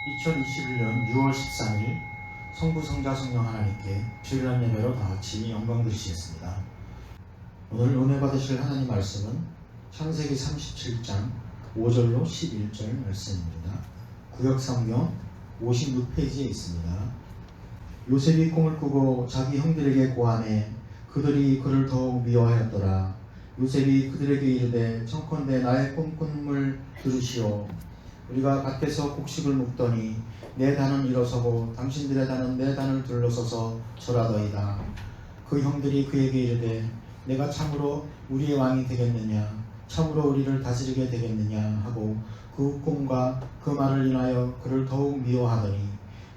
2021년 6월 13일 성부, 성자, 성령 하나님께 주일날 예배로 다같이 영광 드리시겠습니다. 오늘 은혜 받으실 하나님 말씀은 창세기 37장 5절로 11절 말씀입니다. 구역성경 56페이지에 있습니다. 요셉이 꿈을 꾸고 자기 형들에게 고하매 그들이 그를 더욱 미워하였더라. 요셉이 그들에게 이르되 청컨대 나의 꿈을 들으시오. 우리가 밭에서 곡식을 묵더니 내 단은 일어서고 당신들의 단은 내 단을 둘러서서 절하더이다. 그 형들이 그에게 이르되 내가 참으로 우리의 왕이 되겠느냐, 참으로 우리를 다스리게 되겠느냐 하고 그 꿈과 그 말을 인하여 그를 더욱 미워하더니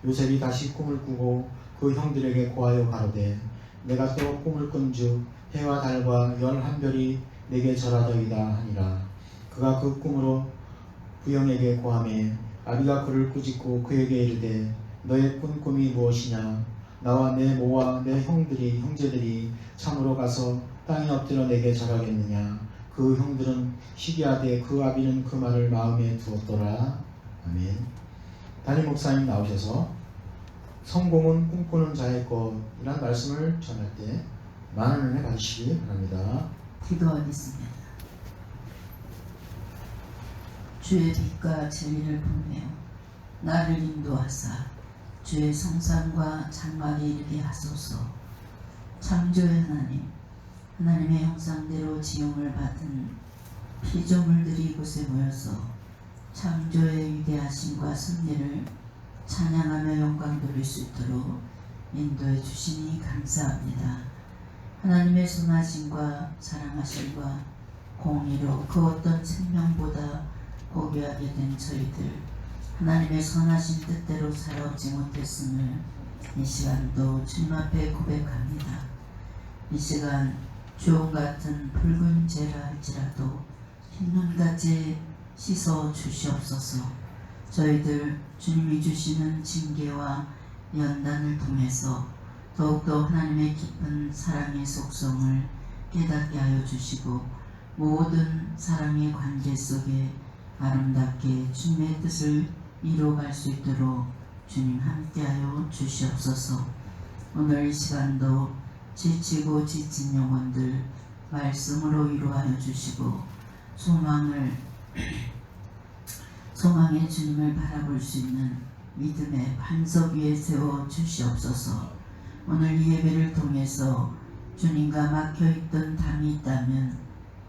요셉이 다시 꿈을 꾸고 그 형들에게 고하여 가로되 내가 또 꿈을 꾼즉 해와 달과 열 한 별이 내게 절하더이다 하니라. 그가 그 꿈으로 부형에게 고하매 아비가 그를 꾸짖고 그에게 이르되 너의 꾼 꿈이 무엇이냐? 나와 내 모와 내 형제들이 참으로 가서 땅에 엎드려 내게 절하겠느냐? 그 형들은 시기하되 그 아비는 그 말을 마음에 두었더라. 아멘. 담임 목사님 나오셔서 성공은 꿈꾸는 자의 것이란 말씀을 전할 때 많은 은혜 받으시기 바랍니다. 기도하겠습니다. 주의 빛과 진리를 보며 나를 인도하사 주의 성산과 장막에 이르게 하소서. 창조의 하나님, 하나님의 형상대로 지음을 받은 피조물들이 이곳에 모여서 창조의 위대하심과 승리를 찬양하며 영광 돌릴 수 있도록 인도해 주시니 감사합니다. 하나님의 선하심과 사랑하심과 공의로 그 어떤 생명보다 포기하게 된 저희들, 하나님의 선하신 뜻대로 살아오지 못했음을 이 시간도 주님 앞에 고백합니다. 이 시간 주홍 같은 붉은 죄라 할지라도 흰눈같이 씻어 주시옵소서. 저희들 주님이 주시는 징계와 연단을 통해서 더욱더 하나님의 깊은 사랑의 속성을 깨닫게 하여 주시고 모든 사랑의 관계 속에 아름답게 주님의 뜻을 이루어갈 수 있도록 주님 함께하여 주시옵소서. 오늘 이 시간도 지치고 지친 영혼들 말씀으로 위로하여 주시고 소망의 주님을 바라볼 수 있는 믿음의 반석 위에 세워 주시옵소서. 오늘 이 예배를 통해서 주님과 막혀있던 담이 있다면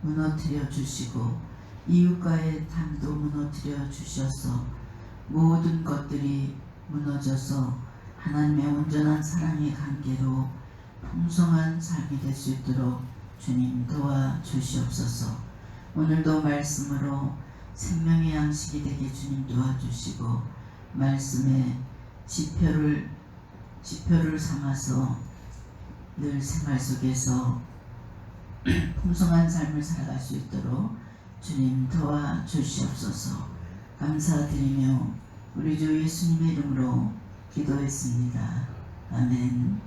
무너뜨려 주시고 이웃과의 담도 무너뜨려 주셔서 모든 것들이 무너져서 하나님의 온전한 사랑의 관계로 풍성한 삶이 될 수 있도록 주님 도와주시옵소서. 오늘도 말씀으로 생명의 양식이 되게 주님 도와주시고 말씀의 지표를 삼아서 늘 생활 속에서 풍성한 삶을 살아갈 수 있도록 주님 도와주시옵소서. 감사드리며 우리 주 예수님의 이름으로 기도했습니다. 아멘.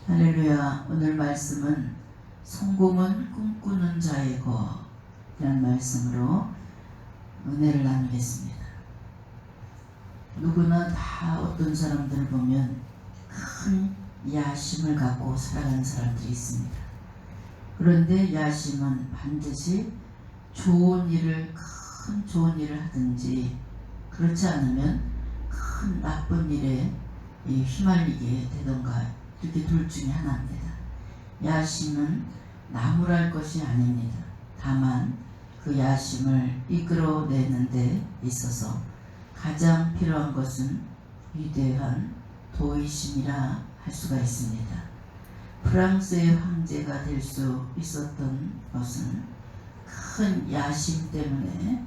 할렐루야. 오늘 말씀은 성공은 꿈꾸는 자의 것이라는 말씀으로 은혜를 나누겠습니다. 누구나 다 어떤 사람들을 보면 큰 야심을 갖고 살아가는 사람들이 있습니다. 그런데 야심은 반드시 큰 좋은 일을 하든지 그렇지 않으면 큰 나쁜 일에 휘말리게 되던가 이렇게 둘 중에 하나입니다. 야심은 나무랄 것이 아닙니다. 다만 그 야심을 이끌어내는 데 있어서 가장 필요한 것은 위대한 도의심이라 할 수가 있습니다. 프랑스의 황제가 될 수 있었던 것은 큰 야심 때문에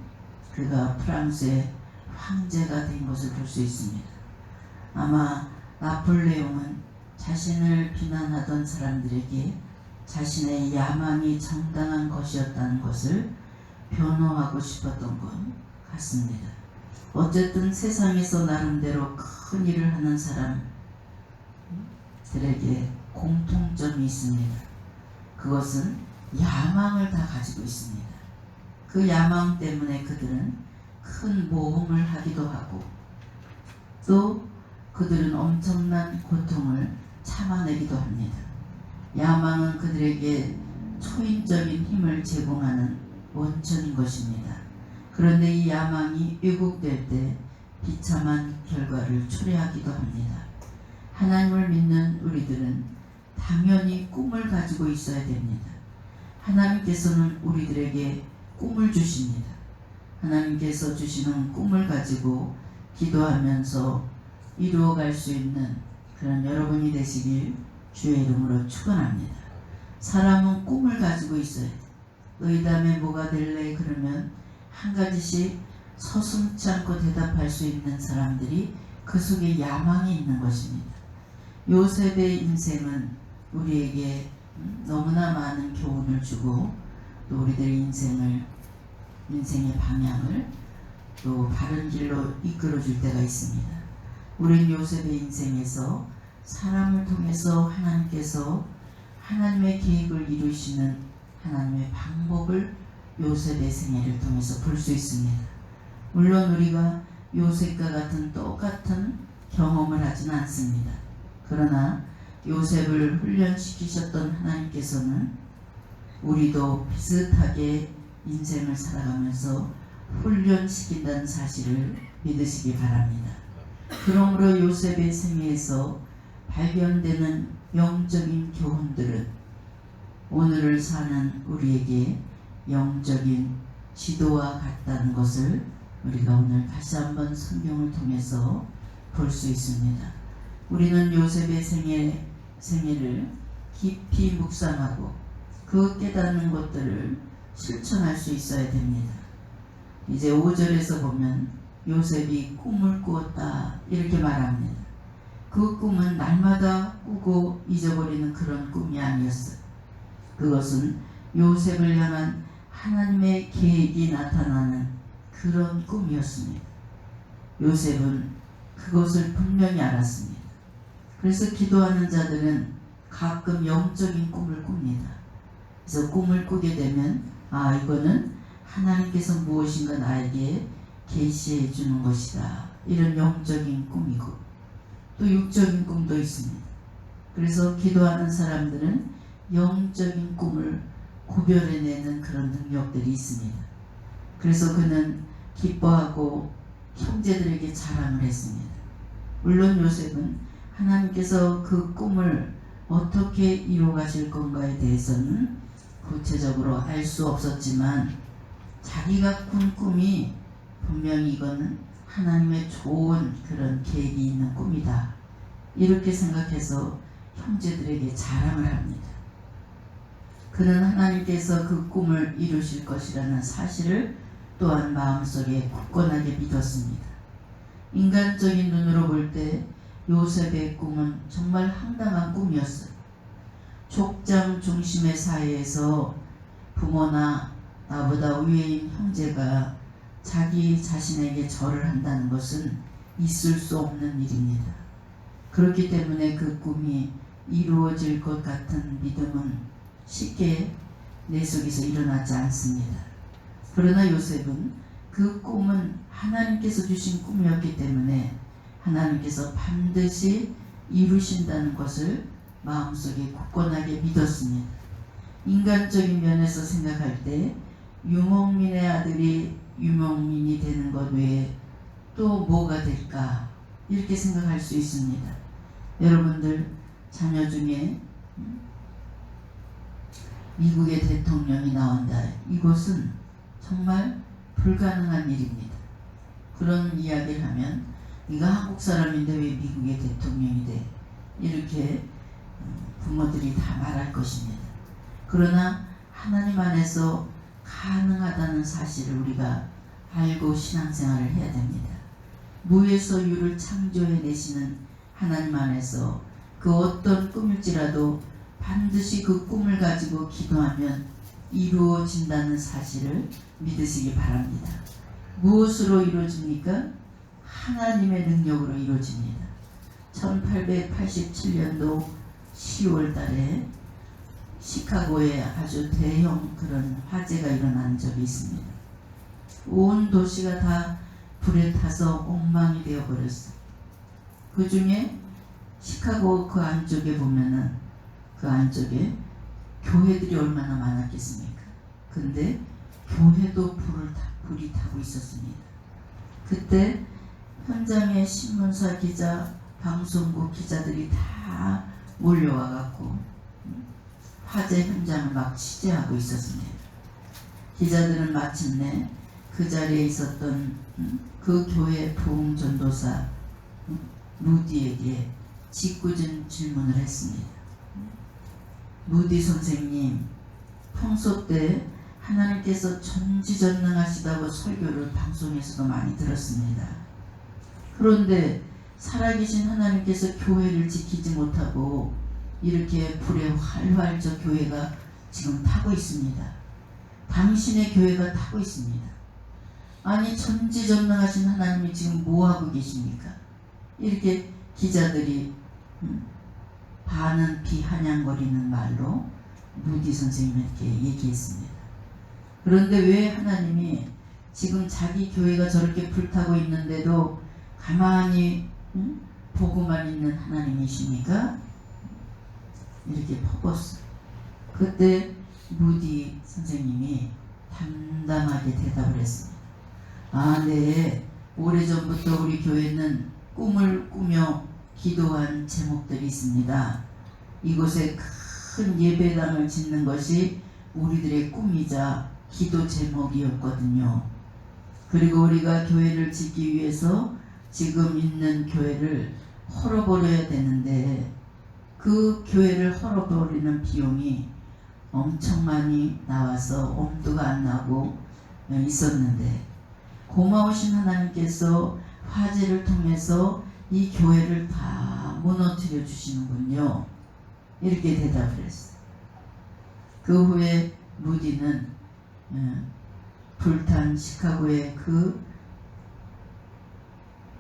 그가 프랑스의 황제가 된 것을 볼 수 있습니다. 아마 나폴레옹은 자신을 비난하던 사람들에게 자신의 야망이 정당한 것이었다는 것을 변호하고 싶었던 것 같습니다. 어쨌든 세상에서 나름대로 큰 일을 하는 사람들에게 공통점이 있습니다. 그것은 야망을 다 가지고 있습니다. 그 야망 때문에 그들은 큰 모험을 하기도 하고 또 그들은 엄청난 고통을 참아내기도 합니다. 야망은 그들에게 초인적인 힘을 제공하는 원천인 것입니다. 그런데 이 야망이 왜곡될 때 비참한 결과를 초래하기도 합니다. 하나님을 믿는 우리들은 당연히 꿈을 가지고 있어야 됩니다. 하나님께서는 우리들에게 꿈을 주십니다. 하나님께서 주시는 꿈을 가지고 기도하면서 이루어갈 수 있는 그런 여러분이 되시길 주의 이름으로 축원합니다. 사람은 꿈을 가지고 있어야 돼. 너희 다음에 뭐가 될래? 그러면 한 가지씩 서슴지 않고 대답할 수 있는 사람들이 그 속에 야망이 있는 것입니다. 요셉의 인생은 우리에게 너무나 많은 교훈을 주고 또 우리들의 인생의 방향을 또 바른 길로 이끌어 줄 때가 있습니다. 우리는 요셉의 인생에서 사람을 통해서 하나님께서 하나님의 계획을 이루시는 하나님의 방법을 요셉의 생애를 통해서 볼 수 있습니다. 물론 우리가 요셉과 같은 똑같은 경험을 하지는 않습니다. 그러나 요셉을 훈련시키셨던 하나님께서는 우리도 비슷하게 인생을 살아가면서 훈련시킨다는 사실을 믿으시기 바랍니다. 그러므로 요셉의 생애에서 발견되는 영적인 교훈들은 오늘을 사는 우리에게 영적인 지도와 같다는 것을 우리가 오늘 다시 한번 성경을 통해서 볼 수 있습니다. 우리는 요셉의 생애를 깊이 묵상하고 그 깨닫는 것들을 실천할 수 있어야 됩니다. 이제 5절에서 보면 요셉이 꿈을 꾸었다 이렇게 말합니다. 그 꿈은 날마다 꾸고 잊어버리는 그런 꿈이 아니었어요. 그것은 요셉을 향한 하나님의 계획이 나타나는 그런 꿈이었습니다. 요셉은 그것을 분명히 알았습니다. 그래서 기도하는 자들은 가끔 영적인 꿈을 꿉니다. 그래서 꿈을 꾸게 되면 이거는 하나님께서 무엇인가 나에게 계시해 주는 것이다. 이런 영적인 꿈이고 또 육적인 꿈도 있습니다. 그래서 기도하는 사람들은 영적인 꿈을 구별해내는 그런 능력들이 있습니다. 그래서 그는 기뻐하고 형제들에게 자랑을 했습니다. 물론 요셉은 하나님께서 그 꿈을 어떻게 이루어가실 건가에 대해서는 구체적으로 알 수 없었지만 자기가 꾼 꿈이 분명히 이거는 하나님의 좋은 그런 계획이 있는 꿈이다. 이렇게 생각해서 형제들에게 자랑을 합니다. 그는 하나님께서 그 꿈을 이루실 것이라는 사실을 또한 마음속에 굳건하게 믿었습니다. 인간적인 눈으로 볼 때 요셉의 꿈은 정말 황당한 꿈이었어요. 족장 중심의 사회에서 부모나 나보다 위인 형제가 자기 자신에게 절을 한다는 것은 있을 수 없는 일입니다. 그렇기 때문에 그 꿈이 이루어질 것 같은 믿음은 쉽게 내 속에서 일어나지 않습니다. 그러나 요셉은 그 꿈은 하나님께서 주신 꿈이었기 때문에 하나님께서 반드시 이루신다는 것을 마음속에 굳건하게 믿었습니다. 인간적인 면에서 생각할 때 유목민의 아들이 유목민이 되는 것 외에 또 뭐가 될까 이렇게 생각할 수 있습니다. 여러분들 자녀 중에 미국의 대통령이 나온다. 이것은 정말 불가능한 일입니다. 그런 이야기를 하면 네가 한국 사람인데 왜 미국의 대통령이 돼? 이렇게 부모들이 다 말할 것입니다. 그러나 하나님 안에서 가능하다는 사실을 우리가 알고 신앙생활을 해야 됩니다. 무에서 유를 창조해내시는 하나님 안에서 그 어떤 꿈일지라도 반드시 그 꿈을 가지고 기도하면 이루어진다는 사실을 믿으시기 바랍니다. 무엇으로 이루어집니까? 하나님의 능력으로 이루어집니다. 1887년도 10월 달에 시카고에 아주 대형 그런 화재가 일어난 적이 있습니다. 온 도시가 다 불에 타서 엉망이 되어버렸어요. 그 중에 시카고 그 안쪽에 보면은 그 안쪽에 교회들이 얼마나 많았겠습니까? 근데 교회도 불이 타고 있었습니다. 그때 현장에 신문사 기자, 방송국 기자들이 다 몰려와 갖고 화재 현장을 막 취재하고 있었습니다. 기자들은 마침내 그 자리에 있었던 그 교회 부흥 전도사 무디에게 짓궂은 질문을 했습니다. 무디 선생님, 평소 때 하나님께서 전지전능하시다고 설교를 방송에서도 많이 들었습니다. 그런데 살아계신 하나님께서 교회를 지키지 못하고 이렇게 불에 활활 저 교회가 지금 타고 있습니다. 당신의 교회가 타고 있습니다. 아니 전지전능하신 하나님이 지금 뭐하고 계십니까? 이렇게 기자들이 반은 비아냥거리는 말로 무디 선생님에게 얘기했습니다. 그런데 왜 하나님이 지금 자기 교회가 저렇게 불타고 있는데도 가만히 보고만 있는 하나님이십니까? 이렇게 퍼붓어요. 그때 무디 선생님이 담담하게 대답을 했습니다. 아, 네. 오래전부터 우리 교회는 꿈을 꾸며 기도한 제목들이 있습니다. 이곳에 큰 예배당을 짓는 것이 우리들의 꿈이자 기도 제목이었거든요. 그리고 우리가 교회를 짓기 위해서 지금 있는 교회를 헐어버려야 되는데 그 교회를 헐어버리는 비용이 엄청 많이 나와서 엄두가 안 나고 있었는데 고마우신 하나님께서 화재를 통해서 이 교회를 다 무너뜨려 주시는군요. 이렇게 대답을 했어요. 그 후에 무디는 불탄 시카고의 그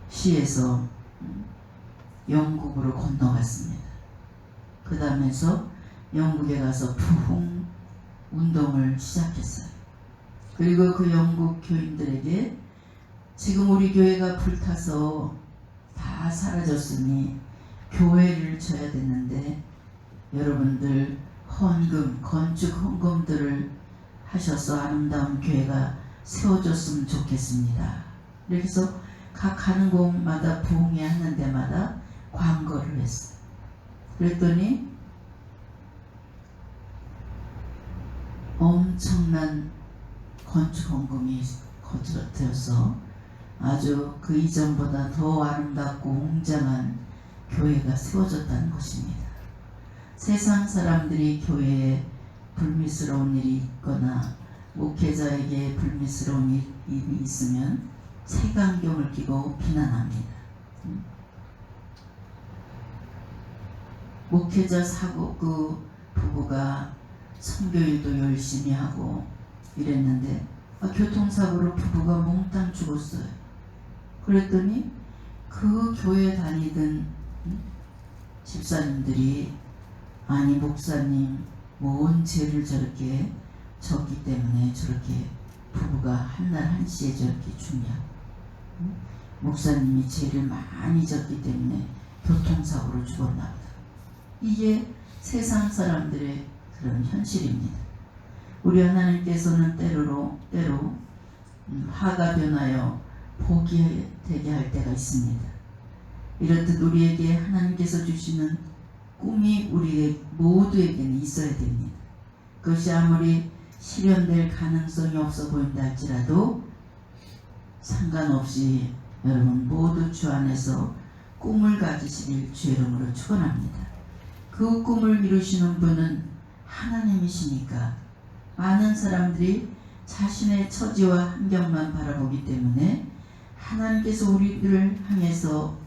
시에서 영국으로 건너갔습니다. 그 다음에서 영국에 가서 부흥 운동을 시작했어요. 그리고 그 영국 교인들에게 지금 우리 교회가 불타서 다 사라졌으니 교회를 쳐야 되는데 여러분들 헌금, 건축 헌금들을 하셔서 아름다운 교회가 세워졌으면 좋겠습니다. 이렇게 해서 각 가는 곳마다 부흥회 하는 데마다 광고를 했어요. 그랬더니 엄청난 건축 헌금이 거쳐서 아주 그 이전보다 더 아름답고 웅장한 교회가 세워졌다는 것입니다. 세상 사람들이 교회에 불미스러운 일이 있거나 목회자에게 불미스러운 일이 있으면 색안경을 끼고 비난합니다. 목회자 그 부부가 선교일도 열심히 하고 이랬는데 교통사고로 부부가 몽땅 죽었어요. 그랬더니 그 교회 다니던 집사님들이 아니 목사님 뭔 죄를 저렇게 졌기 때문에 저렇게 부부가 한날 한시에 저렇게 죽냐. 목사님이 죄를 많이 졌기 때문에 교통사고로 죽었나 보다. 이게 세상 사람들의 그런 현실입니다. 우리 하나님께서는 때로 화가 변하여 복이 되게 할 때가 있습니다. 이렇듯 우리에게 하나님께서 주시는 꿈이 우리 모두에게는 있어야 됩니다. 그것이 아무리 실현될 가능성이 없어 보인다 할지라도 상관없이 여러분 모두 주 안에서 꿈을 가지시길 주의 이름으로 축원합니다. 그 꿈을 이루시는 분은 하나님이시니까 많은 사람들이 자신의 처지와 환경만 바라보기 때문에 하나님께서 우리들을 향해서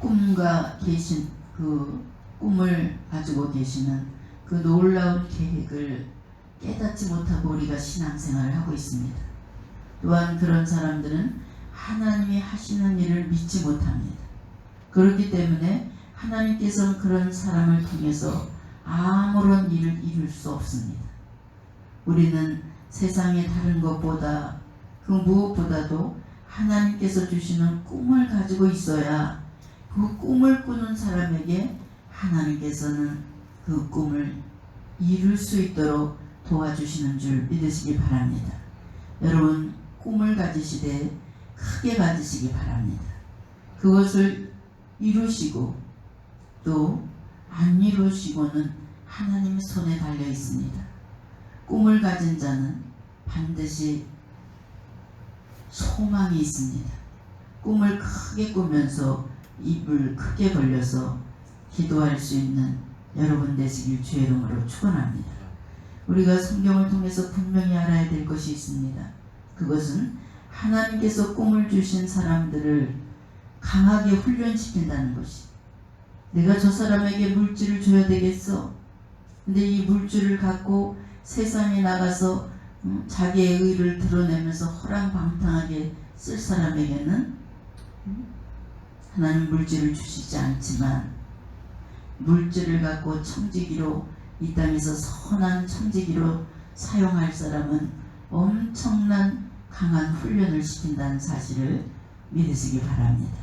꿈과 계신 그 꿈을 가지고 계시는 그 놀라운 계획을 깨닫지 못하고 우리가 신앙생활을 하고 있습니다. 또한 그런 사람들은 하나님이 하시는 일을 믿지 못합니다. 그렇기 때문에 하나님께서는 그런 사람을 통해서 아무런 일을 이룰 수 없습니다. 우리는 세상의 다른 것보다 그 무엇보다도 하나님께서 주시는 꿈을 가지고 있어야 그 꿈을 꾸는 사람에게 하나님께서는 그 꿈을 이룰 수 있도록 도와주시는 줄 믿으시기 바랍니다. 여러분, 꿈을 가지시되 크게 가지시기 바랍니다. 그것을 이루시고 또 안 이루시고는 하나님의 손에 달려 있습니다. 꿈을 가진 자는 반드시 소망이 있습니다. 꿈을 크게 꾸면서 입을 크게 벌려서 기도할 수 있는 여러분 되시길 주의 이름으로 축원합니다. 우리가 성경을 통해서 분명히 알아야 될 것이 있습니다. 그것은 하나님께서 꿈을 주신 사람들을 강하게 훈련시킨다는 것이, 내가 저 사람에게 물질을 줘야 되겠어. 근데 이 물질을 갖고 세상에 나가서 자기의 의를 드러내면서 허랑방탕하게 쓸 사람에게는 하나님 물질을 주시지 않지만, 물질을 갖고 청지기로 이 땅에서 선한 청지기로 사용할 사람은 엄청난 강한 훈련을 시킨다는 사실을 믿으시기 바랍니다.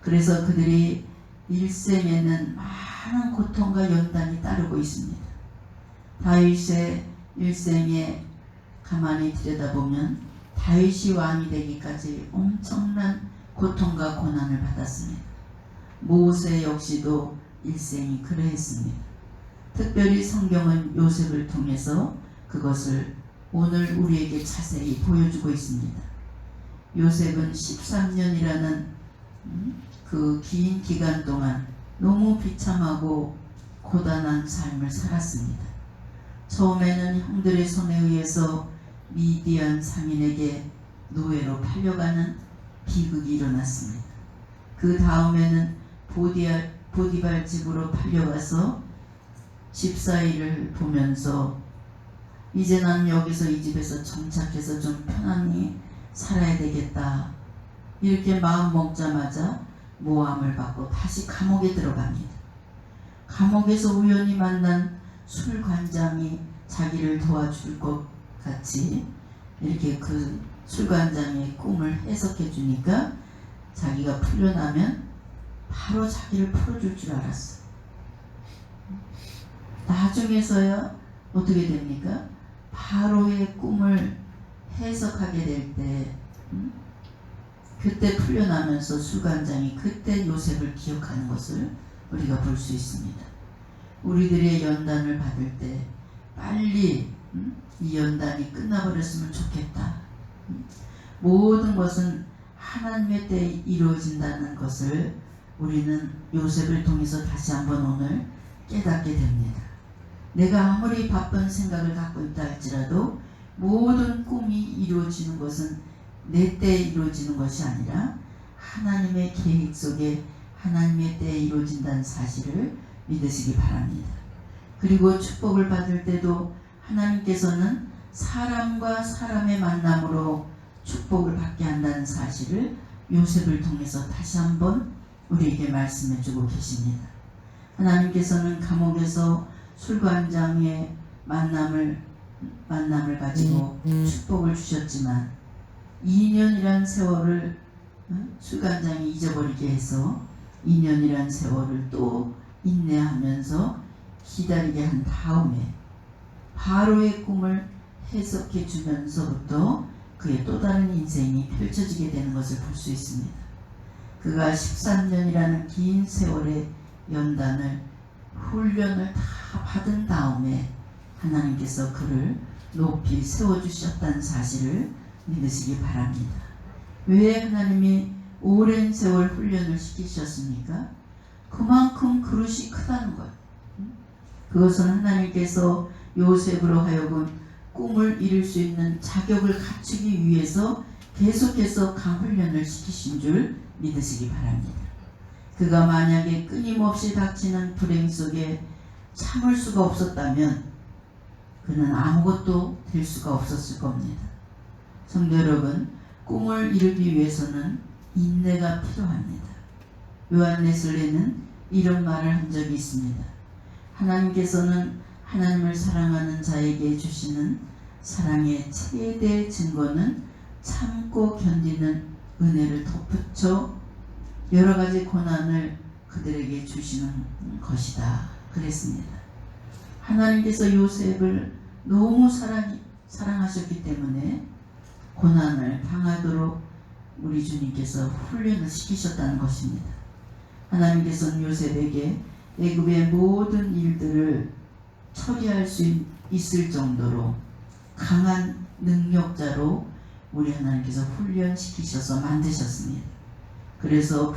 그래서 그들이 일생에는 많은 고통과 연단이 따르고 있습니다. 다윗의 일생에 가만히 들여다보면 다윗이 왕이 되기까지 엄청난 고통과 고난을 받았습니다. 모세 역시도 일생이 그러했습니다. 특별히 성경은 요셉을 통해서 그것을 오늘 우리에게 자세히 보여주고 있습니다. 요셉은 13년이라는 그 긴 기간 동안 너무 비참하고 고단한 삶을 살았습니다. 처음에는 형들의 손에 의해서 미디안 상인에게 노예로 팔려가는 비극이 일어났습니다. 그 다음에는 보디발 집으로 팔려가서 집사일을 보면서 이제 난 여기서 이 집에서 정착해서 좀 편안히 살아야 되겠다, 이렇게 마음 먹자마자 모함을 받고 다시 감옥에 들어갑니다. 감옥에서 우연히 만난 술관장이 자기를 도와줄 것 같이 이렇게 그 술관장의 꿈을 해석해 주니까 자기가 풀려나면 바로 자기를 풀어줄 줄 알았어. 나중에서야 어떻게 됩니까? 바로의 꿈을 해석하게 될 때 그때 풀려나면서 술관장이 그때 요셉을 기억하는 것을 우리가 볼 수 있습니다. 우리들의 연단을 받을 때 빨리 이 연단이 끝나버렸으면 좋겠다. 모든 것은 하나님의 때에 이루어진다는 것을 우리는 요셉을 통해서 다시 한번 오늘 깨닫게 됩니다. 내가 아무리 바쁜 생각을 갖고 있다 할지라도 모든 꿈이 이루어지는 것은 내 때에 이루어지는 것이 아니라 하나님의 계획 속에 하나님의 때에 이루어진다는 사실을 믿으시기 바랍니다. 그리고 축복을 받을 때도 하나님께서는 사람과 사람의 만남으로 축복을 받게 한다는 사실을 요셉을 통해서 다시 한번 우리에게 말씀해 주고 계십니다. 하나님께서는 감옥에서 술관장의 만남을 가지고 축복을 주셨지만 2년이란 세월을 술관장이 잊어버리게 해서 2년이란 세월을 또 인내하면서 기다리게 한 다음에 바로의 꿈을 해석해 주면서부터 그의 또 다른 인생이 펼쳐지게 되는 것을 볼 수 있습니다. 그가 13년이라는 긴 세월의 연단을 훈련을 다 받은 다음에 하나님께서 그를 높이 세워주셨다는 사실을 믿으시기 바랍니다. 왜 하나님이 오랜 세월 훈련을 시키셨습니까? 그만큼 그릇이 크다는 것. 그것은 하나님께서 요셉으로 하여금 꿈을 이룰 수 있는 자격을 갖추기 위해서 계속해서 강훈련을 시키신 줄 믿으시기 바랍니다. 그가 만약에 끊임없이 닥치는 불행 속에 참을 수가 없었다면 그는 아무것도 될 수가 없었을 겁니다. 성도 여러분, 꿈을 이루기 위해서는 인내가 필요합니다. 요한네슬레는 이런 말을 한 적이 있습니다. 하나님께서는 하나님을 사랑하는 자에게 주시는 사랑의 최대 증거는 참고 견디는 은혜를 덧붙여 여러 가지 고난을 그들에게 주시는 것이다. 그랬습니다. 하나님께서 요셉을 너무 사랑하셨기 때문에 고난을 당하도록 우리 주님께서 훈련을 시키셨다는 것입니다. 하나님께서는 요셉에게 애굽의 모든 일들을 처리할 수 있을 정도로 강한 능력자로 우리 하나님께서 훈련시키셔서 만드셨습니다. 그래서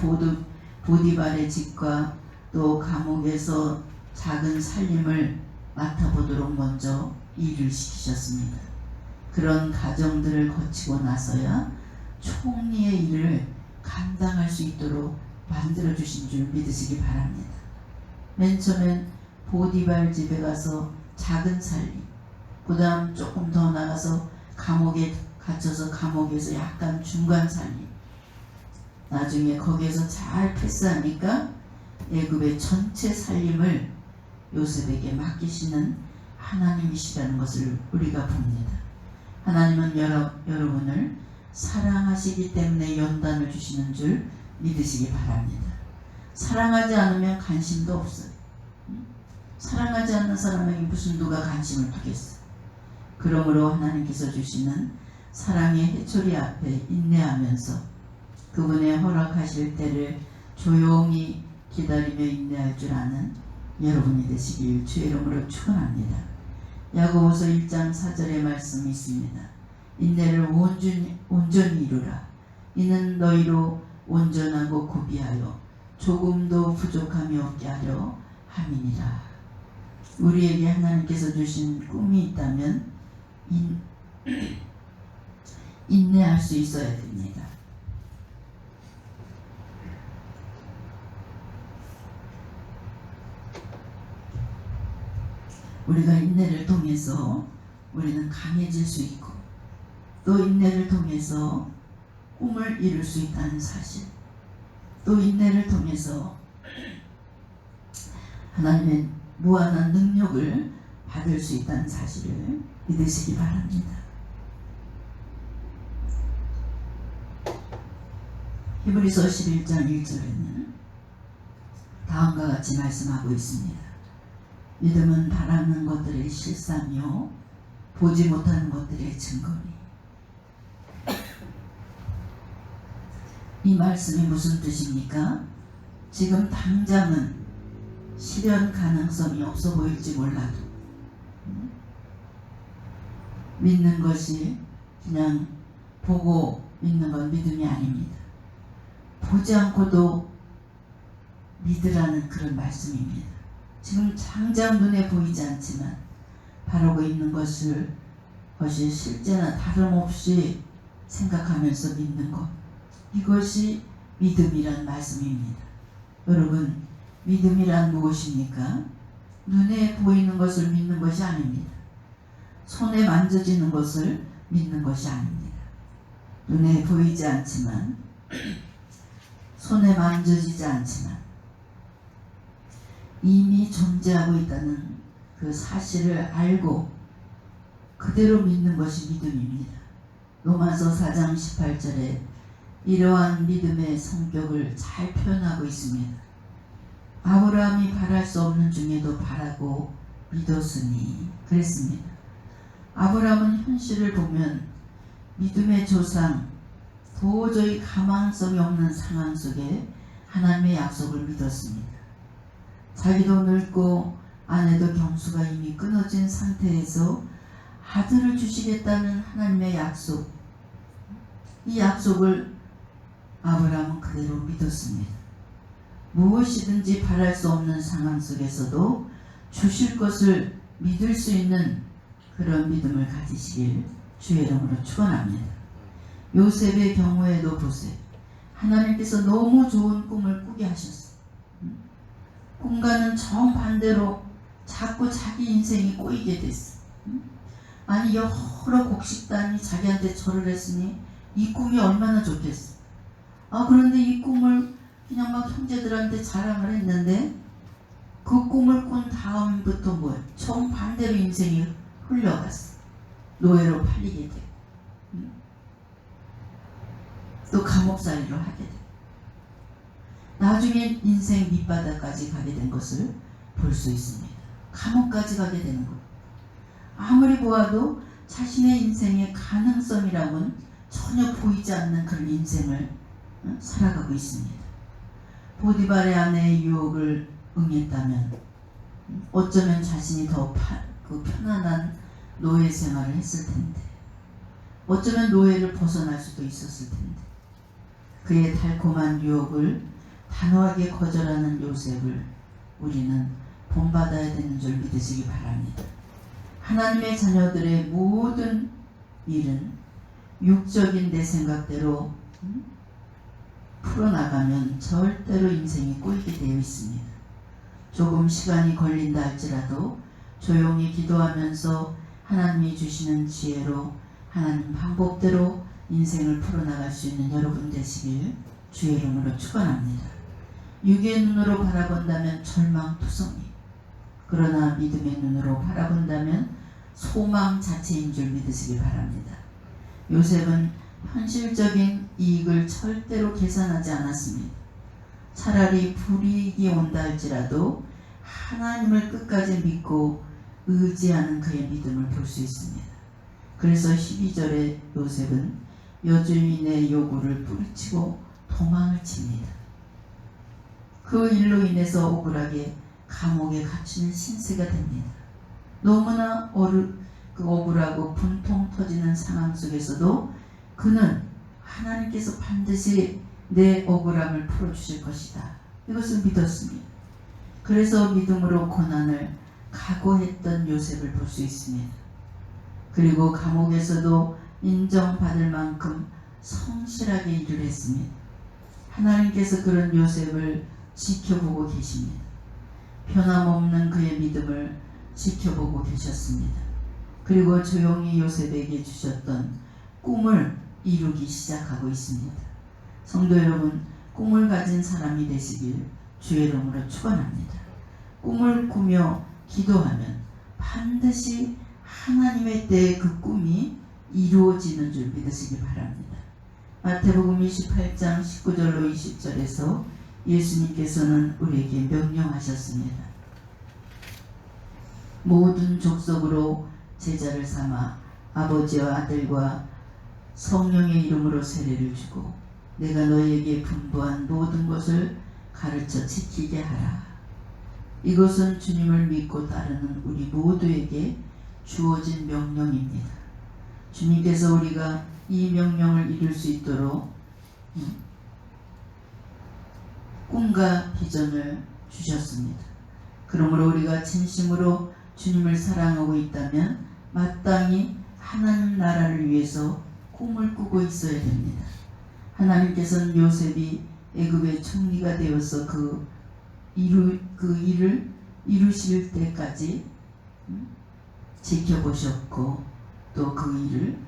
보디발의 집과 또 감옥에서 작은 살림을 맡아보도록 먼저 일을 시키셨습니다. 그런 과정들을 거치고 나서야 총리의 일을 감당할 수 있도록 만들어주신 줄 믿으시기 바랍니다. 맨 처음엔 보디발 집에 가서 작은 살림, 그 다음 조금 더 나가서 감옥에 갇혀서 감옥에서 약간 중간 살림, 나중에 거기에서 잘 패스하니까 애굽의 전체 살림을 요셉에게 맡기시는 하나님이시라는 것을 우리가 봅니다. 하나님은 여러분을 사랑하시기 때문에 연단을 주시는 줄 믿으시기 바랍니다. 사랑하지 않으면 관심도 없어요. 사랑하지 않는 사람에게 무슨 누가 관심을 두겠어요. 그러므로 하나님께서 주시는 사랑의 해초리 앞에 인내하면서 그분의 허락하실 때를 조용히 기다리며 인내할 줄 아는 여러분이 되시길 주의 이름으로 축원합니다. 야고보서 1장 4절의 말씀이 있습니다. 인내를 온전히 이루라. 이는 너희로 온전하고 구비하여 조금도 부족함이 없게 하려 함이니라. 우리에게 하나님께서 주신 꿈이 있다면 인내할 수 있어야 됩니다. 우리가 인내를 통해서 우리는 강해질 수 있고 또 인내를 통해서 꿈을 이룰 수 있다는 사실, 또 인내를 통해서 하나님의 무한한 능력을 받을 수 있다는 사실을 믿으시기 바랍니다. 히브리서 11장 1절에는 다음과 같이 말씀하고 있습니다. 믿음은 바라는 것들의 실상이요 보지 못하는 것들의 증거니. 이 말씀이 무슨 뜻입니까? 지금 당장은 실현 가능성이 없어 보일지 몰라도 믿는 것이 그냥 보고 믿는 건 믿음이 아닙니다. 보지 않고도 믿으라는 그런 말씀입니다. 지금 당장 눈에 보이지 않지만 바라고 있는 것이 실제나 다름없이 생각하면서 믿는 것, 이것이 믿음이란 말씀입니다. 여러분, 믿음이란 무엇입니까? 눈에 보이는 것을 믿는 것이 아닙니다. 손에 만져지는 것을 믿는 것이 아닙니다. 눈에 보이지 않지만 손에 만져지지 않지만 이미 존재하고 있다는 그 사실을 알고 그대로 믿는 것이 믿음입니다. 로마서 4장 18절에 이러한 믿음의 성격을 잘 표현하고 있습니다. 아브라함이 바랄 수 없는 중에도 바라고 믿었으니 그랬습니다. 아브라함은 현실을 보면 믿음의 조상, 도저히 가망성이 없는 상황 속에 하나님의 약속을 믿었습니다. 자기도 늙고 아내도 경수가 이미 끊어진 상태에서 아들을 주시겠다는 하나님의 약속, 이 약속을 아브라함은 그대로 믿었습니다. 무엇이든지 바랄 수 없는 상황 속에서도 주실 것을 믿을 수 있는 그런 믿음을 가지시길 주의 이름으로 축원합니다. 요셉의 경우에도 보세요. 하나님께서 너무 좋은 꿈을 꾸게 하셨어요. 꿈과는 정반대로 자꾸 자기 인생이 꼬이게 됐어. 아니 여러 곡식단이 자기한테 절을 했으니 이 꿈이 얼마나 좋겠어. 그런데 이 꿈을 그냥 막 형제들한테 자랑을 했는데 그 꿈을 꾼 다음부터 뭐야? 정반대로 인생이 흘러갔어. 노예로 팔리게 돼. 또 감옥살이를 하게 돼. 나중에 인생 밑바닥까지 가게 된 것을 볼 수 있습니다. 감옥까지 가게 되는 것. 아무리 보아도 자신의 인생의 가능성이라고는 전혀 보이지 않는 그런 인생을 살아가고 있습니다. 보디발의 아내의 유혹을 응했다면 어쩌면 자신이 더 편안한 노예 생활을 했을 텐데, 어쩌면 노예를 벗어날 수도 있었을 텐데, 그의 달콤한 유혹을 단호하게 거절하는 요셉을 우리는 본받아야 되는 줄 믿으시기 바랍니다. 하나님의 자녀들의 모든 일은 육적인 내 생각대로 풀어나가면 절대로 인생이 꼬이게 되어 있습니다. 조금 시간이 걸린다 할지라도 조용히 기도하면서 하나님이 주시는 지혜로 하나님 방법대로 인생을 풀어나갈 수 있는 여러분 되시길 주의 이름으로 축원합니다. 육의 눈으로 바라본다면 절망투성이, 그러나 믿음의 눈으로 바라본다면 소망 자체인 줄 믿으시기 바랍니다. 요셉은 현실적인 이익을 절대로 계산하지 않았습니다. 차라리 불이익이 온다 할지라도 하나님을 끝까지 믿고 의지하는 그의 믿음을 볼 수 있습니다. 그래서 12절에 요셉은 여주인의 요구를 뿌리치고 도망을 칩니다. 그 일로 인해서 억울하게 감옥에 갇히는 신세가 됩니다. 너무나 억울하고 분통 터지는 상황 속에서도 그는 하나님께서 반드시 내 억울함을 풀어주실 것이다, 이것을 믿었습니다. 그래서 믿음으로 고난을 각오했던 요셉을 볼 수 있습니다. 그리고 감옥에서도 인정받을 만큼 성실하게 일을 했습니다. 하나님께서 그런 요셉을 지켜보고 계십니다. 변함없는 그의 믿음을 지켜보고 계셨습니다. 그리고 조용히 요셉에게 주셨던 꿈을 이루기 시작하고 있습니다. 성도 여러분, 꿈을 가진 사람이 되시길 주의 이름으로 축원합니다. 꿈을 꾸며 기도하면 반드시 하나님의 때에 그 꿈이 이루어지는 줄 믿으시기 바랍니다. 마태복음 28장 19절로 20절에서 예수님께서는 우리에게 명령하셨습니다. 모든 족속으로 제자를 삼아 아버지와 아들과 성령의 이름으로 세례를 주고 내가 너희에게 분부한 모든 것을 가르쳐 지키게 하라. 이것은 주님을 믿고 따르는 우리 모두에게 주어진 명령입니다. 주님께서 우리가 이 명령을 이룰 수 있도록 꿈과 비전을 주셨습니다. 그러므로 우리가 진심으로 주님을 사랑하고 있다면 마땅히 하나님 나라를 위해서 꿈을 꾸고 있어야 됩니다. 하나님께서는 요셉이 애굽의 총리가 되어서 그 일을 이루실 때까지 지켜보셨고, 또 그 일을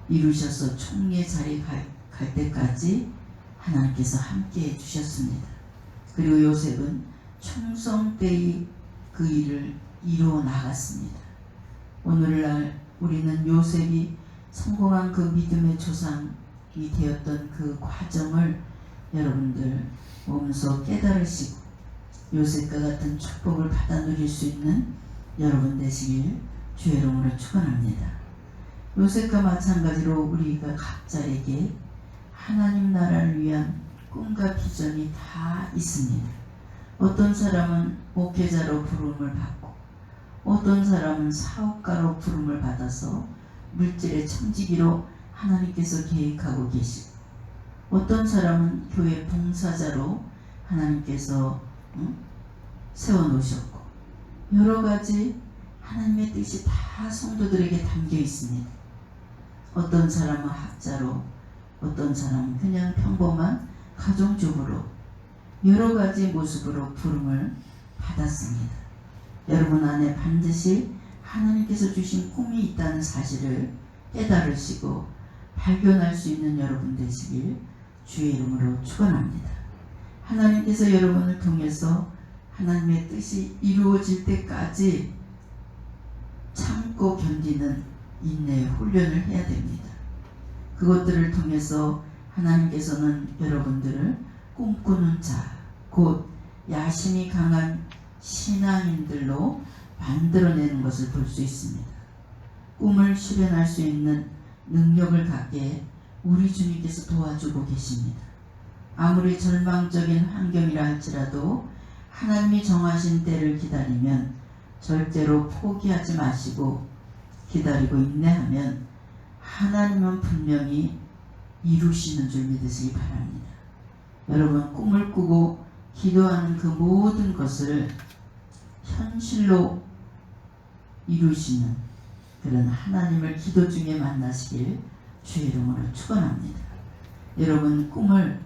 이루셔서 총리의 자리에 갈 때까지 하나님께서 함께 해주셨습니다. 그리고 요셉은 충성되이 그 일을 이루어 나갔습니다. 오늘날 우리는 요셉이 성공한 그 믿음의 조상이 되었던 그 과정을 여러분들 몸소 깨달으시고 요셉과 같은 축복을 받아 누릴 수 있는 여러분 되시길 주의 이름으로 축원합니다. 요셉과 마찬가지로 우리가 각자에게 하나님 나라를 위한 꿈과 비전이 다 있습니다. 어떤 사람은 목회자로 부름을 받고, 어떤 사람은 사업가로 부름을 받아서 물질의 청지기로 하나님께서 계획하고 계시고, 어떤 사람은 교회 봉사자로 하나님께서 세워놓으셨고, 여러 가지 하나님의 뜻이 다 성도들에게 담겨 있습니다. 어떤 사람은 학자로, 어떤 사람은 그냥 평범한 가정주부로 여러 가지 모습으로 부름을 받았습니다. 여러분 안에 반드시 하나님께서 주신 꿈이 있다는 사실을 깨달으시고 발견할 수 있는 여러분 되시길 주의 이름으로 축원합니다. 하나님께서 여러분을 통해서 하나님의 뜻이 이루어질 때까지 참고 견디는 인내의 훈련을 해야 됩니다. 그것들을 통해서 하나님께서는 여러분들을 꿈꾸는 자, 곧 야심이 강한 신앙인들로 만들어내는 것을 볼 수 있습니다. 꿈을 실현할 수 있는 능력을 갖게 우리 주님께서 도와주고 계십니다. 아무리 절망적인 환경이라 할지라도 하나님이 정하신 때를 기다리면 절대로 포기하지 마시고 기다리고 인내하면 하나님은 분명히 이루시는 줄 믿으시기 바랍니다. 여러분, 꿈을 꾸고 기도하는 그 모든 것을 현실로 이루시는 그런 하나님을 기도 중에 만나시길 주의 이름으로 축원합니다. 여러분, 꿈을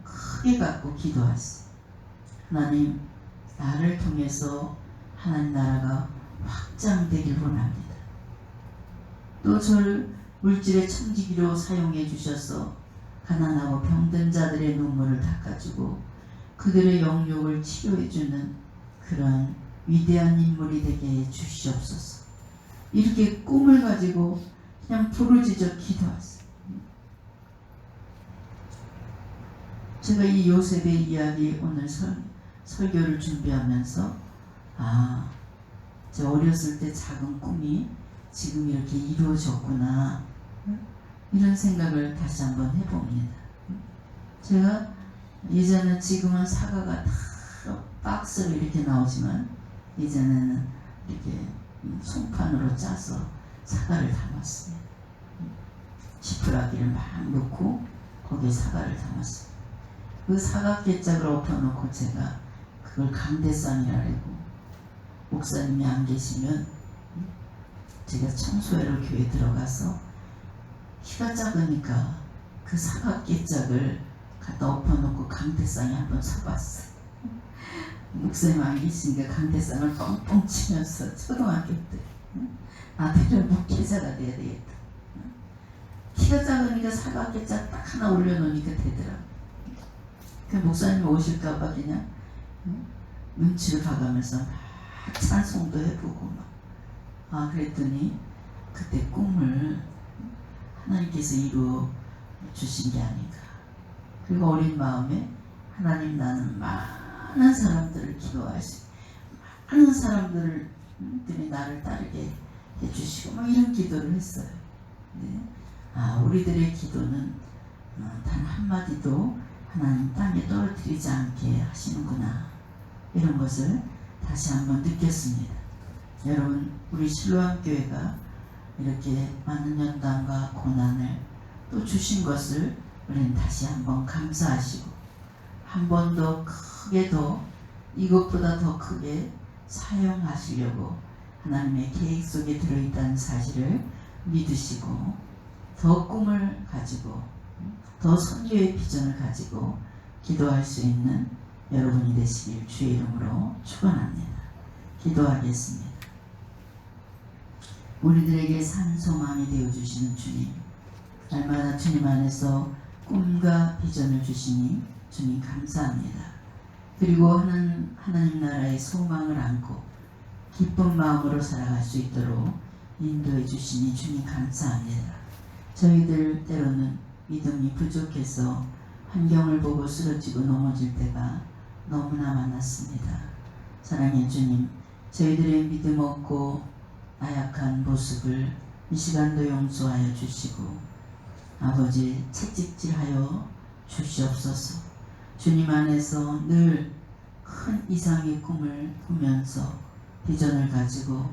크게 갖고 기도하세요. 하나님, 나를 통해서 하나님 나라가 확장되길 원합니다. 또 저를 물질의 천지기로 사용해 주셔서 가난하고 병든 자들의 눈물을 닦아주고 그들의 영욕을 치료해 주는 그런 위대한 인물이 되게 해 주시옵소서. 이렇게 꿈을 가지고 그냥 부르짖어 기도하세요. 제가 이 요셉의 이야기 오늘 설교를 준비하면서 제 어렸을 때 작은 꿈이 지금 이렇게 이루어졌구나, 이런 생각을 다시 한번 해봅니다. 제가 예전에, 지금은 사과가 다 박스로 이렇게 나오지만 예전에는 이렇게 송판으로 짜서 사과를 담았어요. 지푸라기를 막 넣고 거기에 사과를 담았어요. 그 사과 깨짝을 엎어놓고 제가 그걸 강대상이라고, 목사님이 안 계시면 제가 청소회로 교회 들어가서 키가 작으니까 그 사과 깨짝을 갖다 엎어놓고 강대상에 한번 서봤어요. 목사님 안 계시니까 강대상을 뻥뻥 치면서 초등학교 때 나대로 목회자가 돼야 되겠다. 키가 작으니까 사과 깨짝 딱 하나 올려놓으니까 되더라. 그 목사님 오실까봐 그냥 눈치를 봐가면서 막 찬송도 해보고 그랬더니 그때 꿈을 하나님께서 이루어 주신 게 아닌가. 그리고 어린 마음에 하나님, 나는 많은 사람들을 기도할 수, 많은 사람들이 나를 따르게 해주시고 이런 기도를 했어요. 네. 우리들의 기도는 단 한마디도 하나님 땅에 떨어뜨리지 않게 하시는구나, 이런 것을 다시 한번 느꼈습니다. 여러분, 우리 실로암 교회가 이렇게 많은 연단과 고난을 또 주신 것을 우리는 다시 한번 감사하시고 한 번 더 크게, 더 이것보다 더 크게 사용하시려고 하나님의 계획 속에 들어있다는 사실을 믿으시고 더 꿈을 가지고 더 선교의 비전을 가지고 기도할 수 있는 여러분이 되시길 주의 이름으로 축원합니다. 기도하겠습니다. 우리들에게 산소망이 되어주시는 주님, 날마다 주님 안에서 꿈과 비전을 주시니 주님 감사합니다. 그리고 하나님 나라의 소망을 안고 기쁜 마음으로 살아갈 수 있도록 인도해 주시니 주님 감사합니다. 저희들 때로는 믿음이 부족해서 환경을 보고 쓰러지고 넘어질 때가 너무나 많았습니다. 사랑의 주님, 저희들의 믿음 없고 나약한 모습을 이 시간도 용서하여 주시고 아버지, 채찍질하여 주시옵소서. 주님 안에서 늘 큰 이상의 꿈을 꾸면서 비전을 가지고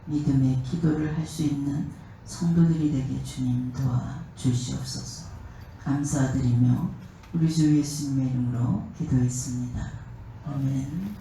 믿음의 기도를 할 수 있는 성도들이 되게 주님 도와 주시옵소서. 감사드리며 우리 주 예수님의 이름으로 기도했습니다. 아멘.